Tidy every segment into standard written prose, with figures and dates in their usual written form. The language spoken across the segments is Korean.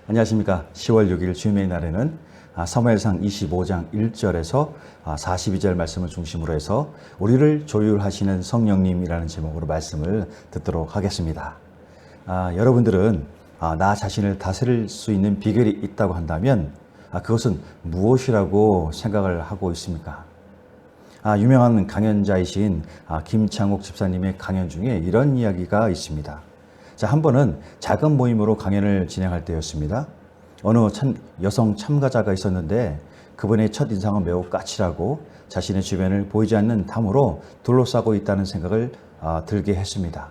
안녕하십니까. 10월 6일 주님의 날에는 사무엘상 25장 1절에서 42절 말씀을 중심으로 해서 우리를 조율하시는 성령님이라는 제목으로 말씀을 듣도록 하겠습니다. 여러분들은 나 자신을 다스릴 수 있는 비결이 있다고 한다면 그것은 무엇이라고 생각을 하고 있습니까? 유명한 강연자이신 김창옥 집사님의 강연 중에 이런 이야기가 있습니다. 한 번은 작은 모임으로 강연을 진행할 때였습니다. 어느 여성 참가자가 있었는데 그분의 첫 인상은 매우 까칠하고 자신의 주변을 보이지 않는 담으로 둘러싸고 있다는 생각을 들게 했습니다.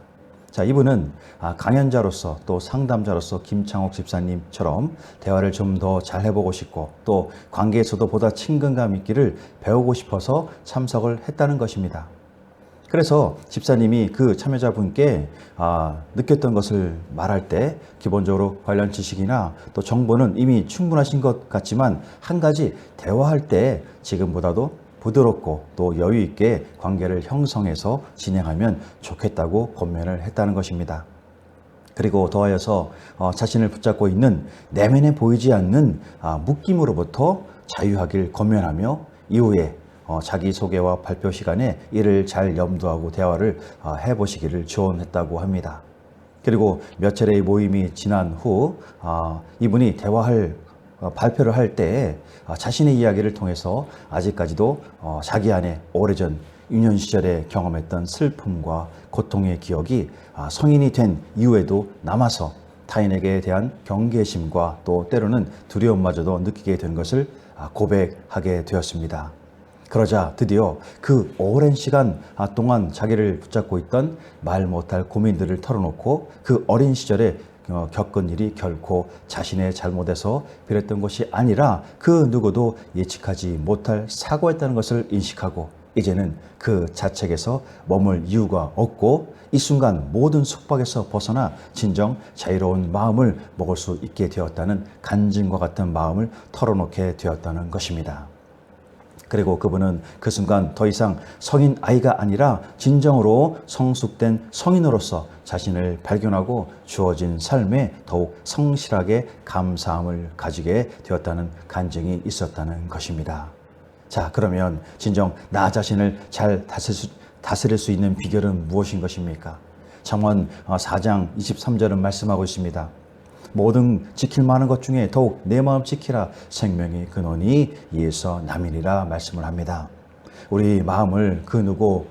이분은 강연자로서 또 상담자로서 김창옥 집사님처럼 대화를 좀 더 잘 해보고 싶고 또 관계에서도 보다 친근감 있기를 배우고 싶어서 참석을 했다는 것입니다. 그래서 집사님이 그 참여자분께 느꼈던 것을 말할 때 기본적으로 관련 지식이나 또 정보는 이미 충분하신 것 같지만 한 가지 대화할 때 지금보다도 부드럽고 또 여유 있게 관계를 형성해서 진행하면 좋겠다고 권면을 했다는 것입니다. 그리고 더하여서 자신을 붙잡고 있는 내면에 보이지 않는 묶임으로부터 자유하길 권면하며 이후에 자기소개와 발표 시간에 이를 잘 염두하고 대화를 해보시기를 조언했다고 합니다. 그리고 몇 차례의 모임이 지난 후 이분이 발표를 할 때 자신의 이야기를 통해서 아직까지도 자기 안에 오래전 유년 시절에 경험했던 슬픔과 고통의 기억이 성인이 된 이후에도 남아서 타인에게 대한 경계심과 또 때로는 두려움마저도 느끼게 된 것을 고백하게 되었습니다. 그러자 드디어 그 오랜 시간 동안 자기를 붙잡고 있던 말 못할 고민들을 털어놓고 그 어린 시절에 겪은 일이 결코 자신의 잘못에서 비롯된 것이 아니라 그 누구도 예측하지 못할 사고였다는 것을 인식하고 이제는 그 자책에서 머물 이유가 없고 이 순간 모든 속박에서 벗어나 진정 자유로운 마음을 먹을 수 있게 되었다는 간증과 같은 마음을 털어놓게 되었다는 것입니다. 그리고 그분은 그 순간 더 이상 성인 아이가 아니라 진정으로 성숙된 성인으로서 자신을 발견하고 주어진 삶에 더욱 성실하게 감사함을 가지게 되었다는 간증이 있었다는 것입니다. 그러면 진정 나 자신을 잘 다스릴 수 있는 비결은 무엇인 것입니까? 잠언 4장 23절은 말씀하고 있습니다. 모든 지킬 만한 것 중에 더욱 내 마음 지키라. 생명의 근원이 이에서 남이니라 말씀을 합니다. 우리 마음을 그 누구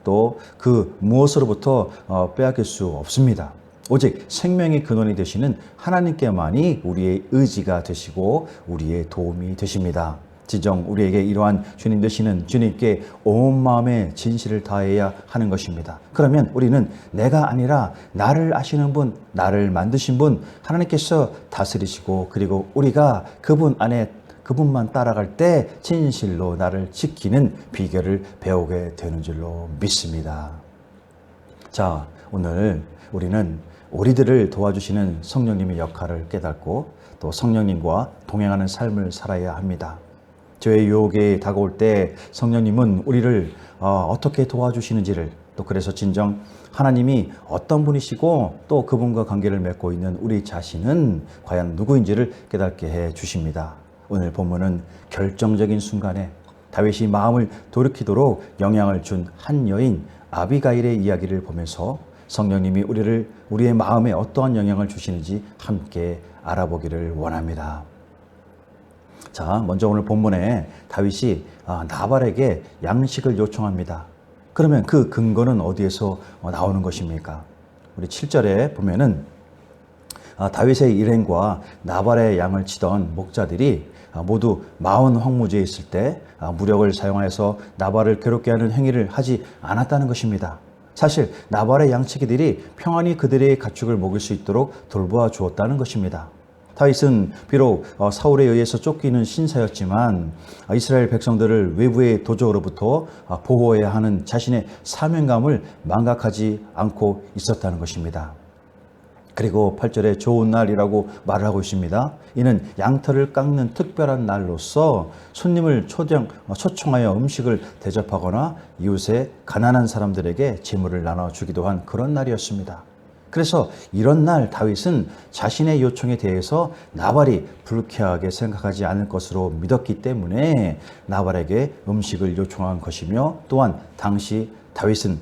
또 그 무엇으로부터 빼앗길 수 없습니다. 오직 생명의 근원이 되시는 하나님께만이 우리의 의지가 되시고 우리의 도움이 되십니다. 진정 우리에게 이러한 주님 되시는 주님께 온 마음의 진실을 다해야 하는 것입니다. 그러면 우리는 내가 아니라 나를 아시는 분, 나를 만드신 분 하나님께서 다스리시고 그리고 우리가 그분 안에 그분만 따라갈 때 진실로 나를 지키는 비결을 배우게 되는 줄로 믿습니다. 오늘 우리는 우리들을 도와주시는 성령님의 역할을 깨닫고 또 성령님과 동행하는 삶을 살아야 합니다. 죄의 유혹에 다가올 때 성령님은 우리를 어떻게 도와주시는지를 또 그래서 진정 하나님이 어떤 분이시고 또 그분과 관계를 맺고 있는 우리 자신은 과연 누구인지를 깨닫게 해 주십니다. 오늘 본문은 결정적인 순간에 다윗이 마음을 돌이키도록 영향을 준 한 여인 아비가일의 이야기를 보면서 성령님이 우리의 마음에 어떠한 영향을 주시는지 함께 알아보기를 원합니다. 먼저 오늘 본문에 다윗이 나발에게 양식을 요청합니다. 그러면 그 근거는 어디에서 나오는 것입니까? 우리 7절에 보면은 다윗의 일행과 나발의 양을 치던 목자들이 모두 마온 황무지에 있을 때 무력을 사용해서 나발을 괴롭게 하는 행위를 하지 않았다는 것입니다. 사실 나발의 양치기들이 평안히 그들의 가축을 먹일 수 있도록 돌보아 주었다는 것입니다. 다윗은 비록 사울에 의해서 쫓기는 신사였지만 이스라엘 백성들을 외부의 도적으로부터 보호해야 하는 자신의 사명감을 망각하지 않고 있었다는 것입니다. 그리고 8절에 좋은 날이라고 말을 하고 있습니다. 이는 양털을 깎는 특별한 날로서 손님을 초청하여 음식을 대접하거나 이웃의 가난한 사람들에게 재물을 나눠주기도 한 그런 날이었습니다. 그래서 이런 날 다윗은 자신의 요청에 대해서 나발이 불쾌하게 생각하지 않을 것으로 믿었기 때문에 나발에게 음식을 요청한 것이며, 또한 당시 다윗은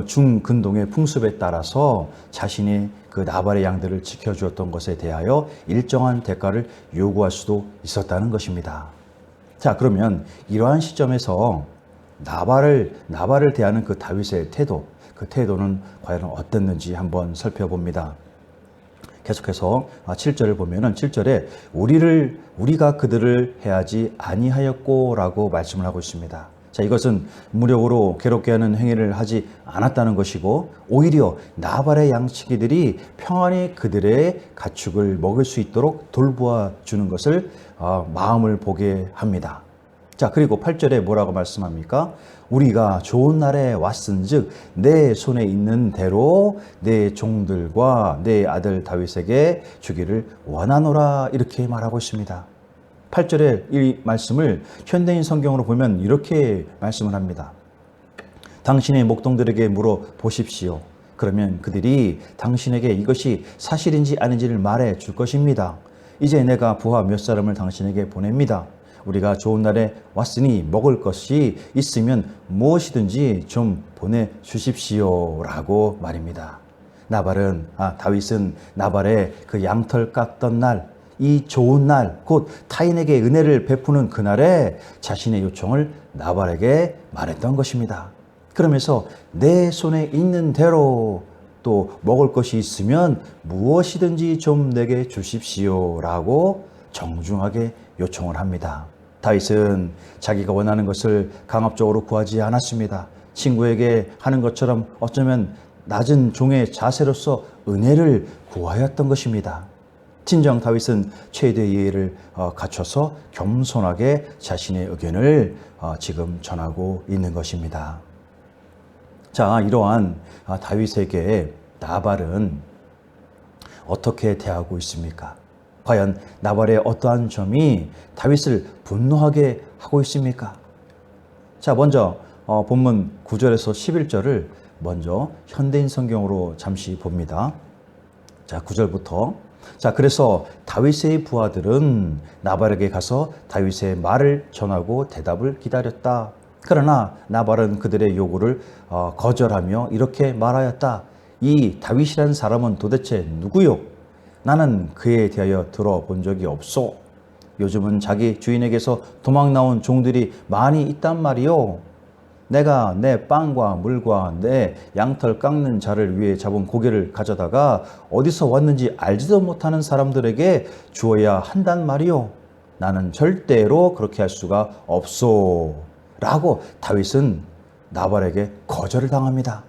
중근동의 풍습에 따라서 자신이 그 나발의 양들을 지켜주었던 것에 대하여 일정한 대가를 요구할 수도 있었다는 것입니다. 자, 그러면 이러한 시점에서 나발을 대하는 그 다윗의 태도, 그 태도는 과연 어땠는지 한번 살펴봅니다. 계속해서 7절을 보면은 7절에 우리가 그들을 해하지 아니하였고 라고 말씀을 하고 있습니다. 자, 이것은 무력으로 괴롭게 하는 행위를 하지 않았다는 것이고, 오히려 나발의 양치기들이 평안히 그들의 가축을 먹을 수 있도록 돌보아 주는 것을 마음을 보게 합니다. 자, 그리고 8절에 뭐라고 말씀합니까? 우리가 좋은 날에 왔은즉 내 손에 있는 대로 내 종들과 내 아들 다윗에게 주기를 원하노라, 이렇게 말하고 있습니다. 8절의 이 말씀을 현대인 성경으로 보면 이렇게 말씀을 합니다. 당신의 목동들에게 물어보십시오. 그러면 그들이 당신에게 이것이 사실인지 아닌지를 말해 줄 것입니다. 이제 내가 부하 몇 사람을 당신에게 보냅니다. 우리가 좋은 날에 왔으니 먹을 것이 있으면 무엇이든지 좀 보내주십시오 라고 말입니다. 다윗은 나발의 그 양털 깎던 날, 이 좋은 날, 곧 타인에게 은혜를 베푸는 그날에 자신의 요청을 나발에게 말했던 것입니다. 그러면서 내 손에 있는 대로 또 먹을 것이 있으면 무엇이든지 좀 내게 주십시오 라고 정중하게 요청을 합니다. 다윗은 자기가 원하는 것을 강압적으로 구하지 않았습니다. 친구에게 하는 것처럼 어쩌면 낮은 종의 자세로서 은혜를 구하였던 것입니다. 진정 다윗은 최대의 예의를 갖춰서 겸손하게 자신의 의견을 지금 전하고 있는 것입니다. 자, 이러한 다윗에게 나발은 어떻게 대하고 있습니까? 과연 나발의 어떠한 점이 다윗을 분노하게 하고 있습니까? 자, 먼저 본문 9절에서 11절을 먼저 현대인 성경으로 잠시 봅니다. 자, 9절부터. 자, 그래서 다윗의 부하들은 나발에게 가서 다윗의 말을 전하고 대답을 기다렸다. 그러나 나발은 그들의 요구를 거절하며 이렇게 말하였다. 이 다윗이라는 사람은 도대체 누구요? 나는 그에 대하여 들어본 적이 없소. 요즘은 자기 주인에게서 도망 나온 종들이 많이 있단 말이요. 내가 내 빵과 물과 내 양털 깎는 자를 위해 잡은 고개를 가져다가 어디서 왔는지 알지도 못하는 사람들에게 주어야 한단 말이요. 나는 절대로 그렇게 할 수가 없소. 라고 다윗은 나발에게 거절을 당합니다.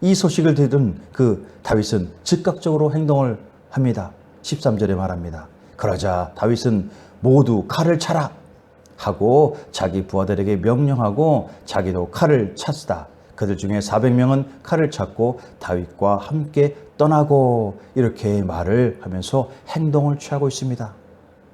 이 소식을 들은 그 다윗은 즉각적으로 행동을 합니다. 13절에 말합니다. 그러자 다윗은 모두 칼을 차라 하고 자기 부하들에게 명령하고 자기도 칼을 찼다. 그들 중에 400명은 칼을 찾고 다윗과 함께 떠나고, 이렇게 말을 하면서 행동을 취하고 있습니다.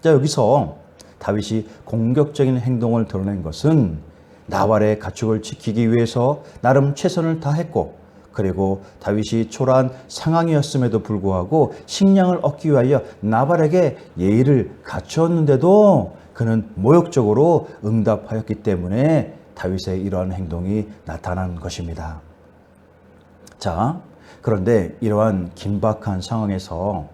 자, 여기서 다윗이 공격적인 행동을 드러낸 것은 나발의 가축을 지키기 위해서 나름 최선을 다했고, 그리고 다윗이 초라한 상황이었음에도 불구하고 식량을 얻기 위하여 나발에게 예의를 갖추었는데도 그는 모욕적으로 응답하였기 때문에 다윗의 이러한 행동이 나타난 것입니다. 자, 그런데 이러한 긴박한 상황에서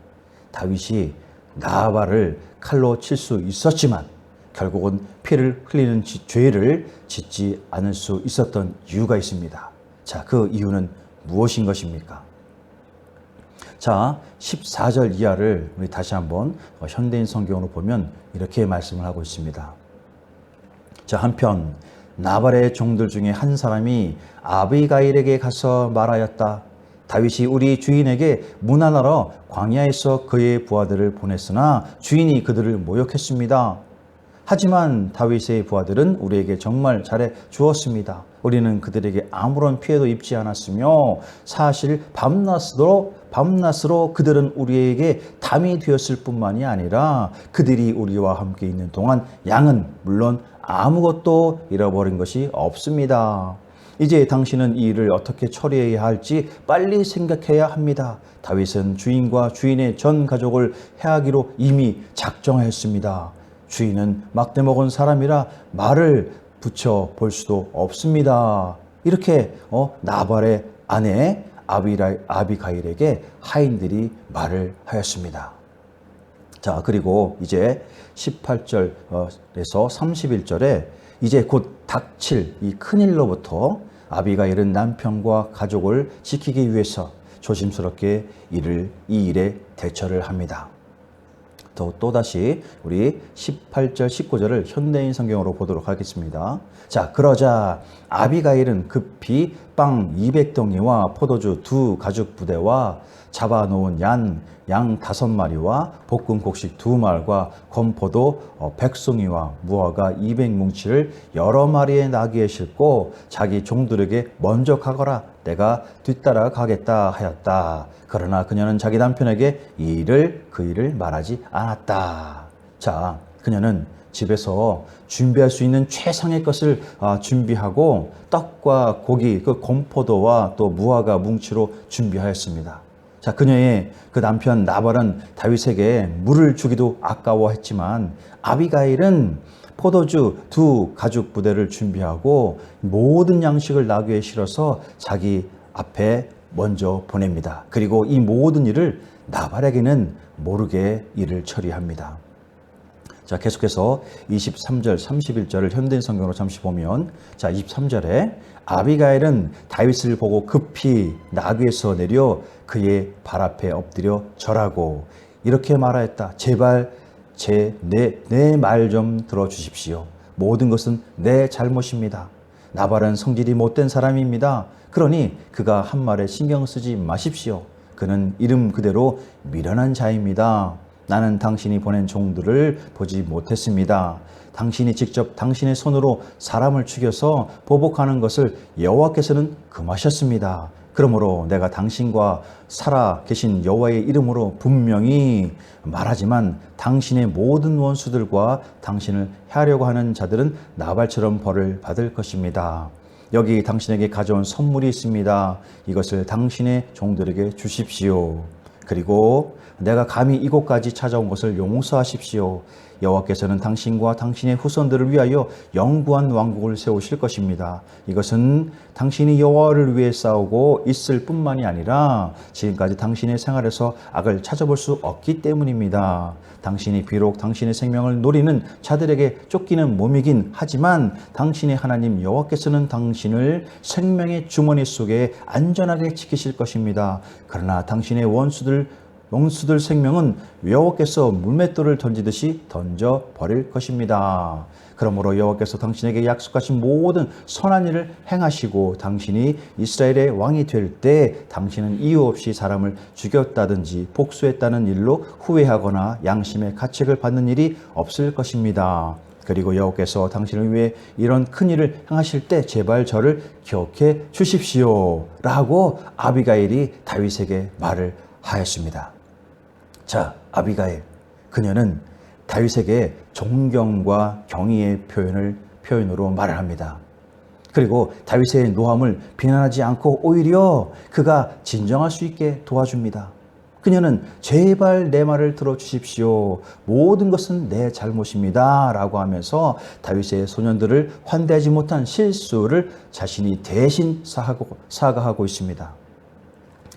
다윗이 나발을 칼로 칠 수 있었지만 결국은 피를 흘리는 죄를 짓지 않을 수 있었던 이유가 있습니다. 자, 그 이유는 무엇인 것입니까? 자, 14절 이하를 우리 다시 한번 현대인 성경으로 보면 이렇게 말씀을 하고 있습니다. 자, 한편 나발의 종들 중에 한 사람이 아비가일에게 가서 말하였다. 다윗이 우리 주인에게 문안하러 광야에서 그의 부하들을 보냈으나 주인이 그들을 모욕했습니다. 하지만 다윗의 부하들은 우리에게 정말 잘해 주었습니다. 우리는 그들에게 아무런 피해도 입지 않았으며 사실 밤낮으로 그들은 우리에게 담이 되었을 뿐만이 아니라 그들이 우리와 함께 있는 동안 양은 물론 아무것도 잃어버린 것이 없습니다. 이제 당신은 이 일을 어떻게 처리해야 할지 빨리 생각해야 합니다. 다윗은 주인과 주인의 전 가족을 해하기로 이미 작정하였습니다. 주인은 막대 먹은 사람이라 말을 붙여 볼 수도 없습니다. 이렇게 나발의 아내 아비가일에게 하인들이 말을 하였습니다. 자, 그리고 이제 18절에서 31절에 이제 곧 닥칠 이 큰일로부터 아비가일은 남편과 가족을 지키기 위해서 조심스럽게 이 일에 대처를 합니다. 또다시 우리 18절, 19절을 현대인 성경으로 보도록 하겠습니다. 자, 그러자 아비가일은 급히 빵 200덩이와 포도주 2 가죽 부대와 잡아놓은 양 5마리와 볶은 곡식 2마리와 건포도 100송이와 무화과 200뭉치를 여러 마리의 나귀에 싣고 자기 종들에게 먼저 가거라, 내가 뒤따라 가겠다 하였다. 그러나 그녀는 자기 남편에게 그 일을 말하지 않았다. 자, 그녀는 집에서 준비할 수 있는 최상의 것을 준비하고 떡과 고기, 그 건포도와 또 무화과 뭉치로 준비하였습니다. 자, 그녀의 그 남편 나발은 다윗에게 물을 주기도 아까워했지만 아비가일은 포도주 2 가죽 부대를 준비하고 모든 양식을 나귀에 실어서 자기 앞에 먼저 보냅니다. 그리고 이 모든 일을 나발에게는 모르게 일을 처리합니다. 자, 계속해서 23절, 31절을 현대인 성경으로 잠시 보면, 자, 23절에 아비가일은 다윗을 보고 급히 나귀에서 내려 그의 발 앞에 엎드려 절하고 이렇게 말하였다. 제발 내 말 좀 들어주십시오. 모든 것은 내 잘못입니다. 나발은 성질이 못된 사람입니다. 그러니 그가 한 말에 신경 쓰지 마십시오. 그는 이름 그대로 미련한 자입니다. 나는 당신이 보낸 종들을 보지 못했습니다. 당신이 직접 당신의 손으로 사람을 죽여서 보복하는 것을 여호와께서는 금하셨습니다. 그러므로 내가 당신과 살아 계신 여호와의 이름으로 분명히 말하지만 당신의 모든 원수들과 당신을 해하려고 하는 자들은 나발처럼 벌을 받을 것입니다. 여기 당신에게 가져온 선물이 있습니다. 이것을 당신의 종들에게 주십시오. 그리고 내가 감히 이곳까지 찾아온 것을 용서하십시오. 여호와께서는 당신과 당신의 후손들을 위하여 영구한 왕국을 세우실 것입니다. 이것은 당신이 여호와를 위해 싸우고 있을 뿐만이 아니라 지금까지 당신의 생활에서 악을 찾아볼 수 없기 때문입니다. 당신이 비록 당신의 생명을 노리는 자들에게 쫓기는 몸이긴 하지만 당신의 하나님 여호와께서는 당신을 생명의 주머니 속에 안전하게 지키실 것입니다. 그러나 당신의 원수들 생명은 여호와께서 물맷돌을 던지듯이 던져 버릴 것입니다. 그러므로 여호와께서 당신에게 약속하신 모든 선한 일을 행하시고 당신이 이스라엘의 왕이 될 때 당신은 이유 없이 사람을 죽였다든지 복수했다는 일로 후회하거나 양심의 가책을 받는 일이 없을 것입니다. 그리고 여호와께서 당신을 위해 이런 큰 일을 행하실 때 제발 저를 기억해 주십시오 라고 아비가일이 다윗에게 말을 하였습니다. 자, 아비가일, 그녀는 다윗에게 존경과 경의의 표현으로 말을 합니다. 그리고 다윗의 노함을 비난하지 않고 오히려 그가 진정할 수 있게 도와줍니다. 그녀는 제발 내 말을 들어주십시오. 모든 것은 내 잘못입니다 라고 하면서 다윗의 소년들을 환대하지 못한 실수를 자신이 대신 사과하고 있습니다.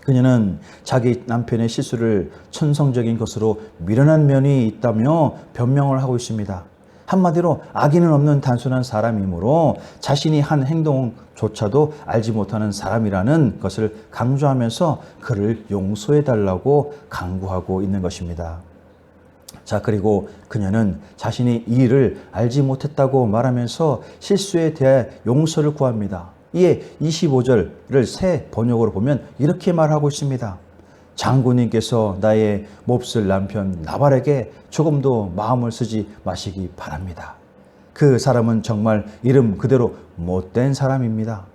그녀는 자기 남편의 실수를 천성적인 것으로 미련한 면이 있다며 변명을 하고 있습니다. 한마디로 악의는 없는 단순한 사람이므로 자신이 한 행동조차도 알지 못하는 사람이라는 것을 강조하면서 그를 용서해달라고 강구하고 있는 것입니다. 자, 그리고 그녀는 자신이 이 일을 알지 못했다고 말하면서 실수에 대해 용서를 구합니다. 이에 25절을 새 번역으로 보면 이렇게 말하고 있습니다. 장군님께서 나의 몹쓸 남편 나발에게 조금도 마음을 쓰지 마시기 바랍니다. 그 사람은 정말 이름 그대로 못된 사람입니다.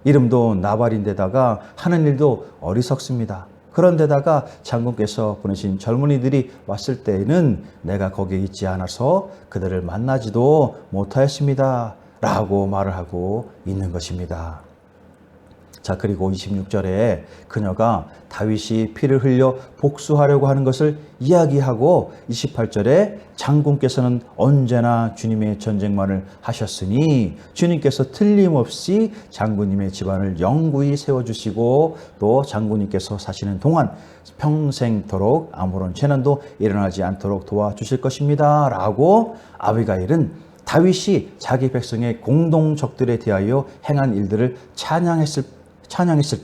이름도 나발인데다가 하는 일도 어리석습니다. 그런데다가 장군께서 보내신 젊은이들이 왔을 때에는 내가 거기에 있지 않아서 그들을 만나지도 못하였습니다 라고 말을 하고 있는 것입니다. 자, 그리고 26절에 그녀가 다윗이 피를 흘려 복수하려고 하는 것을 이야기하고 28절에 장군께서는 언제나 주님의 전쟁만을 하셨으니 주님께서 틀림없이 장군님의 집안을 영구히 세워주시고 또 장군님께서 사시는 동안 평생토록 아무런 재난도 일어나지 않도록 도와주실 것입니다. 라고 아비가일은 다윗이 자기 백성의 공동 적들에 대하여 행한 일들을 찬양했을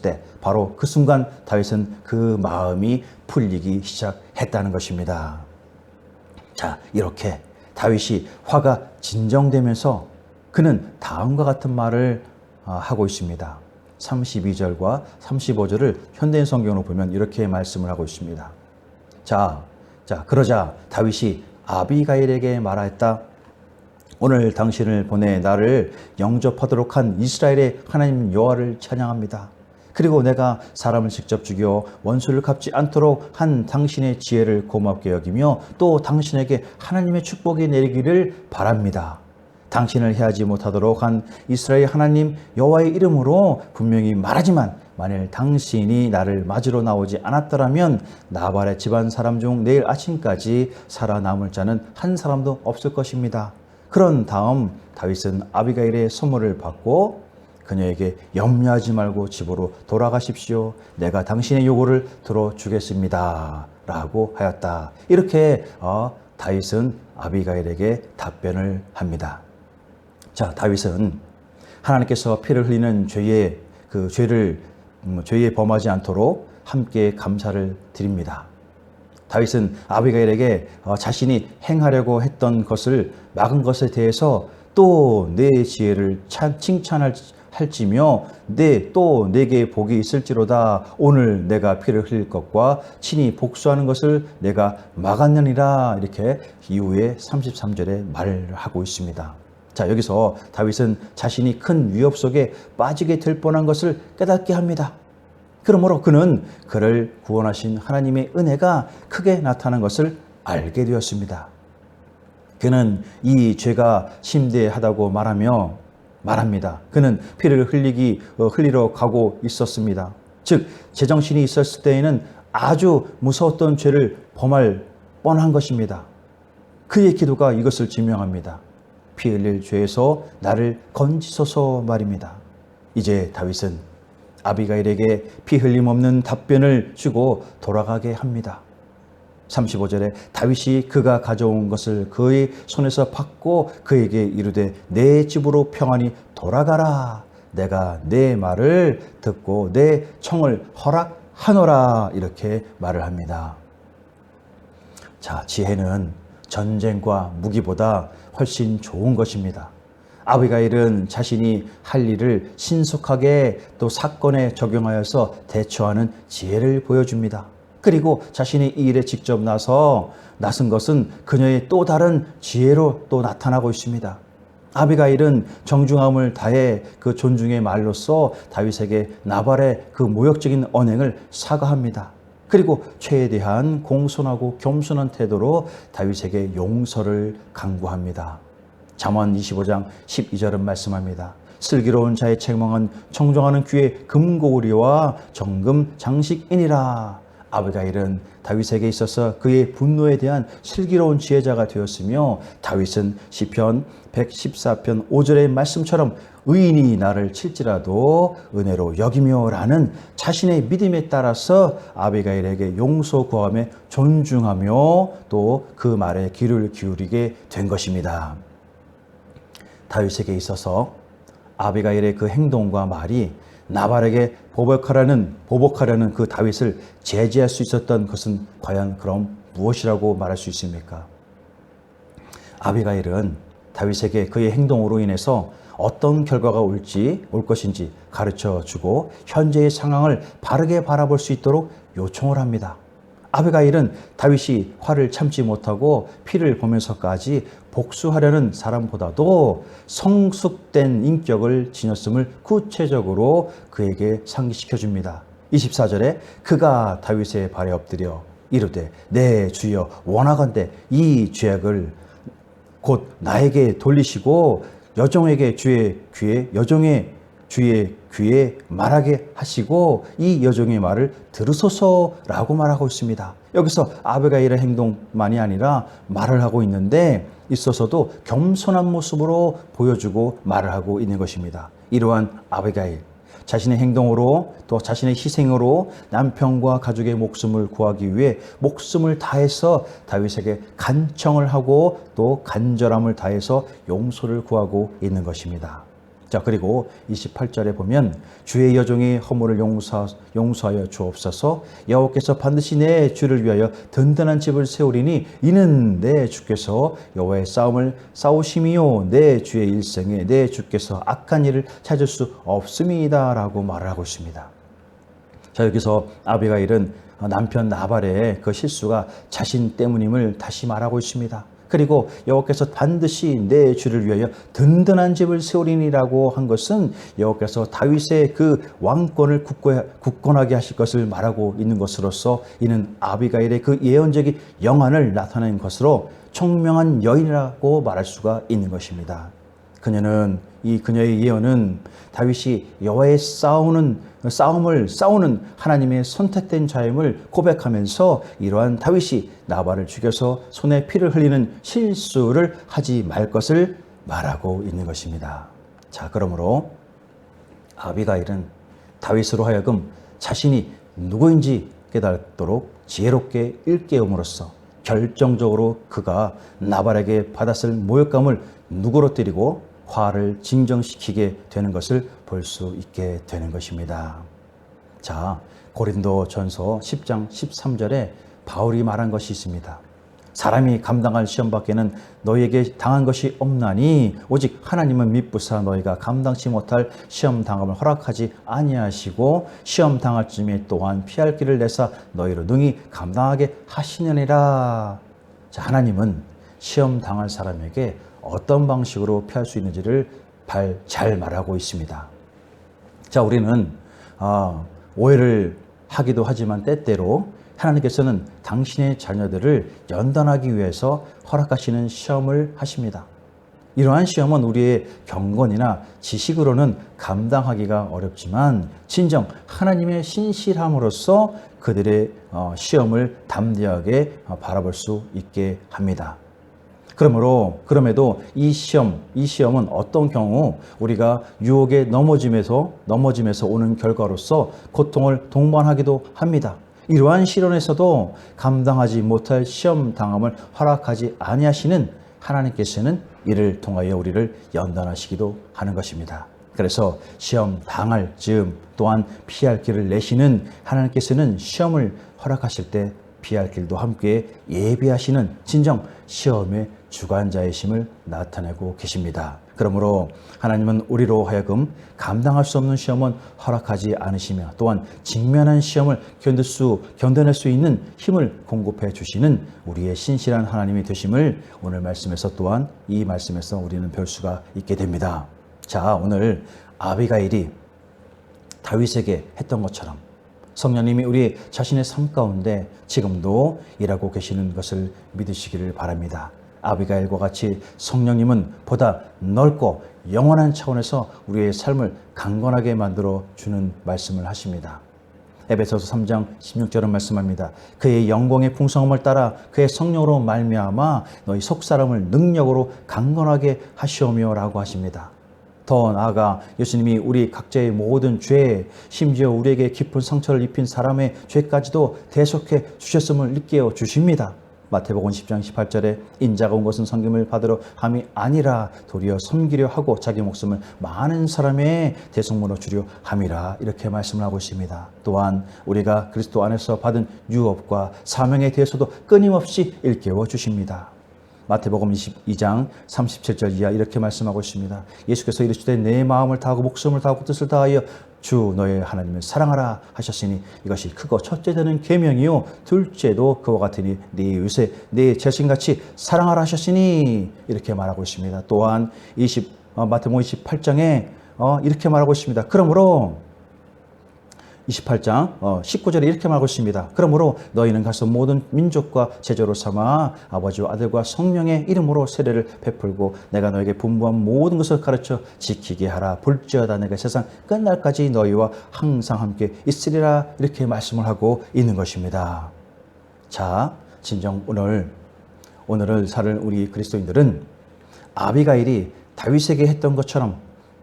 때 바로 그 순간 다윗은 그 마음이 풀리기 시작했다는 것입니다. 자, 이렇게 다윗이 화가 진정되면서 그는 다음과 같은 말을 하고 있습니다. 32절과 35절을 현대인 성경으로 보면 이렇게 말씀을 하고 있습니다. 자, 그러자 다윗이 아비가일에게 말하였다. 오늘 당신을 보내 나를 영접하도록 한 이스라엘의 하나님 여호와를 찬양합니다. 그리고 내가 사람을 직접 죽여 원수를 갚지 않도록 한 당신의 지혜를 고맙게 여기며 또 당신에게 하나님의 축복이 내리기를 바랍니다. 당신을 해하지 못하도록 한 이스라엘 하나님 여호와의 이름으로 분명히 말하지만 만일 당신이 나를 맞으러 나오지 않았더라면 나발의 집안 사람 중 내일 아침까지 살아남을 자는 한 사람도 없을 것입니다. 그런 다음 다윗은 아비가일의 선물을 받고 그녀에게 염려하지 말고 집으로 돌아가십시오. 내가 당신의 요구를 들어주겠습니다. 라고 하였다. 이렇게 다윗은 아비가일에게 답변을 합니다. 자, 다윗은 하나님께서 피를 흘리는 죄에 범하지 않도록 함께 감사를 드립니다. 다윗은 아비가일에게 자신이 행하려고 했던 것을 막은 것에 대해서 또 내 지혜를 칭찬할지며 또 내게 복이 있을지로다. 오늘 내가 피를 흘릴 것과 친히 복수하는 것을 내가 막았느니라. 이렇게 이후에 33절에 말을 하고 있습니다. 자, 여기서 다윗은 자신이 큰 위협 속에 빠지게 될 뻔한 것을 깨닫게 합니다. 그러므로 그는 그를 구원하신 하나님의 은혜가 크게 나타난 것을 알게 되었습니다. 그는 이 죄가 심대하다고 말합니다. 그는 피를 흘리러 가고 있었습니다. 즉, 제정신이 있었을 때에는 아주 무서웠던 죄를 범할 뻔한 것입니다. 그의 기도가 이것을 증명합니다. 피 흘릴 죄에서 나를 건지소서 말입니다. 이제 다윗은 아비가일에게 피 흘림 없는 답변을 주고 돌아가게 합니다. 35절에 다윗이 그가 가져온 것을 그의 손에서 받고 그에게 이르되 내 집으로 평안히 돌아가라. 내가 내 말을 듣고 내 청을 허락하노라. 이렇게 말을 합니다. 자, 지혜는 전쟁과 무기보다 훨씬 좋은 것입니다. 아비가일은 자신이 할 일을 신속하게 또 사건에 적용하여서 대처하는 지혜를 보여줍니다. 그리고 자신이 이 일에 직접 나선 것은 그녀의 또 다른 지혜로 또 나타나고 있습니다. 아비가일은 정중함을 다해 그 존중의 말로써 다윗에게 나발의 그 모욕적인 언행을 사과합니다. 그리고 죄에 대한 공손하고 겸손한 태도로 다윗에게 용서를 강구합니다. 잠언 25장 12절은 말씀합니다. 슬기로운 자의 책망은 청정하는 귀의 금고리와 정금 장식이니라. 아비가일은 다윗에게 있어서 그의 분노에 대한 슬기로운 지혜자가 되었으며 다윗은 시편 114편 5절의 말씀처럼 의인이 나를 칠지라도 은혜로 여기며 라는 자신의 믿음에 따라서 아비가일에게 용서 구함에 존중하며 또 그 말에 귀를 기울이게 된 것입니다. 다윗에게 있어서 아비가일의 그 행동과 말이 나발에게 보복하려는 그 다윗을 제지할 수 있었던 것은 과연 그럼 무엇이라고 말할 수 있습니까? 아비가일은 다윗에게 그의 행동으로 인해서 어떤 결과가 올 것인지 가르쳐주고 현재의 상황을 바르게 바라볼 수 있도록 요청을 합니다. 아비가일은 다윗이 화를 참지 못하고 피를 보면서까지 복수하려는 사람보다도 성숙된 인격을 지녔음을 구체적으로 그에게 상기시켜줍니다. 24절에 그가 다윗의 발에 엎드려 이르되 내 주여 원하건대 이 죄악을 곧 나에게 돌리시고 여종에게 주의 귀에 여종의 주의 귀에 말하게 하시고 이 여종의 말을 들으소서라고 말하고 있습니다. 여기서 아비가일의 행동만이 아니라 말을 하고 있는데 있어서도 겸손한 모습으로 보여주고 말을 하고 있는 것입니다. 이러한 아비가일, 자신의 행동으로 또 자신의 희생으로 남편과 가족의 목숨을 구하기 위해 목숨을 다해서 다윗에게 간청을 하고 또 간절함을 다해서 용서를 구하고 있는 것입니다. 자, 그리고 28절에 보면 주의 여종의 허물을 용서하여 주옵소서. 여호와께서 반드시 내 주를 위하여 든든한 집을 세우리니 이는 내 주께서 여호와의 싸움을 싸우심이요 내 주의 일생에 내 주께서 악한 일을 찾을 수 없음이다 라고 말을 하고 있습니다. 자, 여기서 아비가일은 남편 나발의 그 실수가 자신 때문임을 다시 말하고 있습니다. 그리고 여호와께서 반드시 내 주를 위하여 든든한 집을 세우리니라고 한 것은 여호와께서 다윗의 그 왕권을 굳건하게 하실 것을 말하고 있는 것으로서 이는 아비가일의 그 예언적인 영안을 나타낸 것으로 총명한 여인이라고 말할 수가 있는 것입니다. 그녀의 예언은 다윗이 여호와의 싸움을 싸우는 하나님의 선택된 자임을 고백하면서 이러한 다윗이 나발을 죽여서 손에 피를 흘리는 실수를 하지 말 것을 말하고 있는 것입니다. 자, 그러므로 아비가일은 다윗으로 하여금 자신이 누구인지 깨닫도록 지혜롭게 일깨움으로써 결정적으로 그가 나발에게 받았을 모욕감을 누그러뜨리고 화를 진정시키게 되는 것을 볼 수 있게 되는 것입니다. 자, 고린도전서 10장 13절에 바울이 말한 것이 있습니다. 사람이 감당할 시험밖에는 너희에게 당한 것이 없나니 오직 하나님은 미쁘사 너희가 감당치 못할 시험 당함을 허락하지 아니하시고 시험 당할 쯤에 또한 피할 길을 내사 너희로 능히 감당하게 하시느니라. 자, 하나님은 시험 당할 사람에게 어떤 방식으로 피할 수 있는지를 잘 말하고 있습니다. 자, 우리는 오해를 하기도 하지만 때때로 하나님께서는 당신의 자녀들을 연단하기 위해서 허락하시는 시험을 하십니다. 이러한 시험은 우리의 경건이나 지식으로는 감당하기가 어렵지만 진정 하나님의 신실함으로써 그들의 시험을 담대하게 바라볼 수 있게 합니다. 그럼에도 이 시험은 어떤 경우 우리가 유혹에 넘어짐에서 오는 결과로서 고통을 동반하기도 합니다. 이러한 시련에서도 감당하지 못할 시험 당함을 허락하지 아니하시는 하나님께서는 이를 통하여 우리를 연단하시기도 하는 것입니다. 그래서 시험 당할 즈음 또한 피할 길을 내시는 하나님께서는 시험을 허락하실 때 피할 길도 함께 예비하시는 진정 시험의 주관자이심을 나타내고 계십니다. 그러므로 하나님은 우리로 하여금 감당할 수 없는 시험은 허락하지 않으시며 또한 직면한 시험을 견뎌낼 수 있는 힘을 공급해 주시는 우리의 신실한 하나님이 되심을 오늘 말씀에서 또한 이 말씀에서 우리는 볼 수가 있게 됩니다. 자, 오늘 아비가일이 다윗에게 했던 것처럼 성령님이 우리 자신의 삶 가운데 지금도 일하고 계시는 것을 믿으시기를 바랍니다. 아비가일과 같이 성령님은 보다 넓고 영원한 차원에서 우리의 삶을 강건하게 만들어 주는 말씀을 하십니다. 에베소서 3장 16절은 말씀합니다. 그의 영광의 풍성함을 따라 그의 성령으로 말미암아 너희 속사람을 능력으로 강건하게 하시오며 라고 하십니다. 더 나아가 예수님이 우리 각자의 모든 죄, 심지어 우리에게 깊은 상처를 입힌 사람의 죄까지도 대속해 주셨음을 일깨워 주십니다. 마태복음 10장 18절에 인자가 온 것은 섬김을 받으러 함이 아니라 도리어 섬기려 하고 자기 목숨을 많은 사람의 대속물로 주려 함이라 이렇게 말씀을 하고 있습니다. 또한 우리가 그리스도 안에서 받은 유업과 사명에 대해서도 끊임없이 일깨워 주십니다. 마태복음 22장 37절 이하 이렇게 말씀하고 있습니다. 예수께서 이르시되 내 마음을 다하고 목숨을 다하고 뜻을 다하여 주 너의 하나님을 사랑하라 하셨으니 이것이 크고 첫째 되는 계명이요 둘째도 그와 같으니 네 이웃을 네 자신같이 사랑하라 하셨으니 이렇게 말하고 있습니다. 또한 마태복음 28장에 이렇게 말하고 있습니다. 그러므로 28장 19절에 이렇게 말하고 있습니다. 그러므로 너희는 가서 모든 민족과 제자로 삼아 아버지와 아들과 성령의 이름으로 세례를 베풀고 내가 너에게 분부한 모든 것을 가르쳐 지키게 하라. 볼지어다 내가 세상 끝날까지 너희와 항상 함께 있으리라. 이렇게 말씀을 하고 있는 것입니다. 자, 진정 오늘을 살 우리 그리스도인들은 아비가일이 다윗에게 했던 것처럼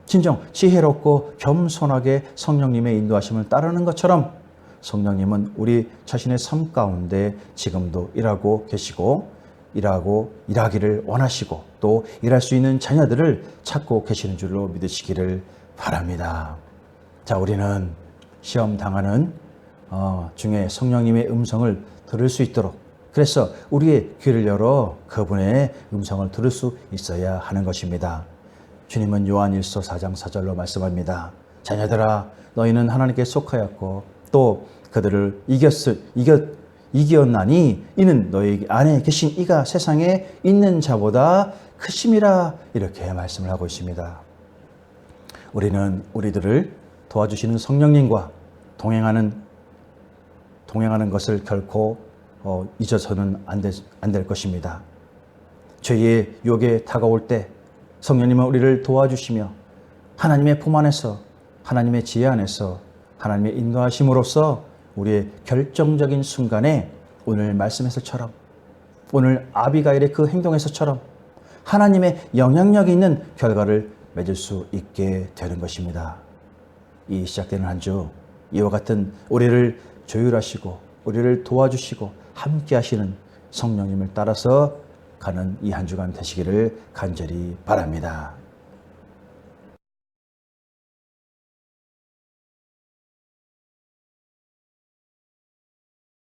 진정 지혜롭고 겸손하게 성령님의 인도하심을 따르는 것처럼 성령님은 우리 자신의 삶 가운데 지금도 일하고 계시고 일하기를 원하시고 또 일할 수 있는 자녀들을 찾고 계시는 줄로 믿으시기를 바랍니다. 자, 우리는 시험 당하는 중에 성령님의 음성을 들을 수 있도록 그래서 우리의 귀를 열어 그분의 음성을 들을 수 있어야 하는 것입니다. 주님은 요한일서 4장 4절로 말씀합니다. 자녀들아 너희는 하나님께 속하였고 또 그들을 이겼나니 이는 너희 안에 계신 이가 세상에 있는 자보다 크심이라. 이렇게 말씀을 하고 있습니다. 우리는 우리들을 도와주시는 성령님과 동행하는 것을 결코 잊어서는 안 될 것입니다. 죄의 유혹에 다가올 때 성령님은 우리를 도와주시며 하나님의 품 안에서 하나님의 지혜 안에서 하나님의 인도하심으로써 우리의 결정적인 순간에 오늘 말씀에서처럼 오늘 아비가일의 그 행동에서처럼 하나님의 영향력이 있는 결과를 맺을 수 있게 되는 것입니다. 이 시작되는 한 주 이와 같은 우리를 조율하시고 우리를 도와주시고 함께 하시는 성령님을 따라서 가는 이 한 주간 되시기를 간절히 바랍니다.